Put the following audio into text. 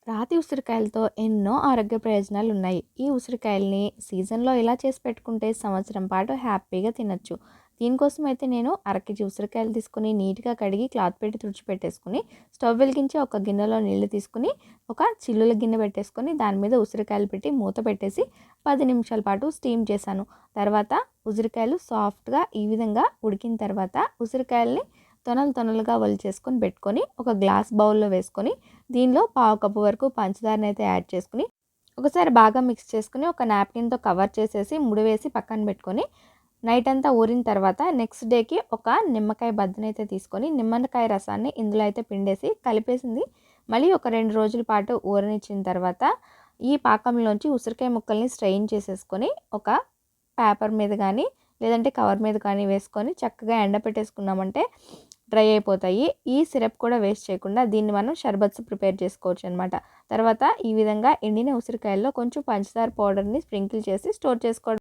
రాతి ఉసిరికాయలతో ఎన్నో ఆరోగ్య ప్రయోజనాలు ఉన్నాయి. ఈ ఉసిరికాయల్ని సీజన్‌లో ఇలా చేసి పెట్టుకుంటే సంవత్సరం పాటు హ్యాపీగా తినొచ్చు. దీనికోసం అయితే నేను అర కేజీ ఉసిరికాయలు తీసుకొని నీట్‌గా కడిగి క్లాత్ పెట్టి తుడిచిపెట్టేసుకొని, స్టవ్ వెలిగించి ఒక గిన్నెలో నీళ్లు తీసుకొని, ఒక చిల్లుల గిన్నె పెట్టేసుకొని దాని మీద ఉసిరికాయలు పెట్టి మూత పెట్టేసి 10 నిమిషాల పాటు స్టీమ్ చేశాను. తర్వాత ఉసిరికాయలు సాఫ్ట్‌గా ఈ విధంగా ఉడికిన తర్వాత ఉసిరికాయల్ని తొనలు తొనలుగా ఒలిచేసుకొని పెట్టుకొని, ఒక గ్లాస్ బౌల్‌లో వేసుకొని దీనిలో పావు కప్పు వరకు పంచదారనైతే యాడ్ చేసుకొని, ఒకసారి బాగా మిక్స్ చేసుకొని, ఒక నాప్కిన్‌తో కవర్ చేసేసి, ముడివేసి పక్కన పెట్టుకొని, నైట్ అంతా ఊరిన తర్వాత నెక్స్ట్ డేకి ఒక నిమ్మకాయ బద్దనైతే తీసుకొని, నిమ్మకాయ రసాన్ని ఇందులో అయితే పిండేసి, కలిపేసింది మళ్ళీ ఒక 2 రోజుల పాటు ఊరనిచ్చిన తర్వాత, ఈ పాకంలోంచి ఉసిరికాయ ముక్కల్ని స్ట్రెయిన్ చేసేసుకొని, ఒక పేపర్ మీద గానీ, లేదంటే కవర్ మీద కానీ వేసుకొని చక్కగా ఎండపెట్టేసుకున్నామంటే డ్రై అయిపోతాయి. ఈ సిరప్ కూడా వేస్ట్ చేయకుండా దీన్ని మనం షర్బత్స్ ప్రిపేర్ చేసుకోవచ్చనమాట. తర్వాత ఈ విధంగా ఎండిన ఉసిరికాయల్లో కొంచెం పంచదార పౌడర్‌ని స్ప్రింకిల్ చేసి స్టోర్ చేసుకోవడం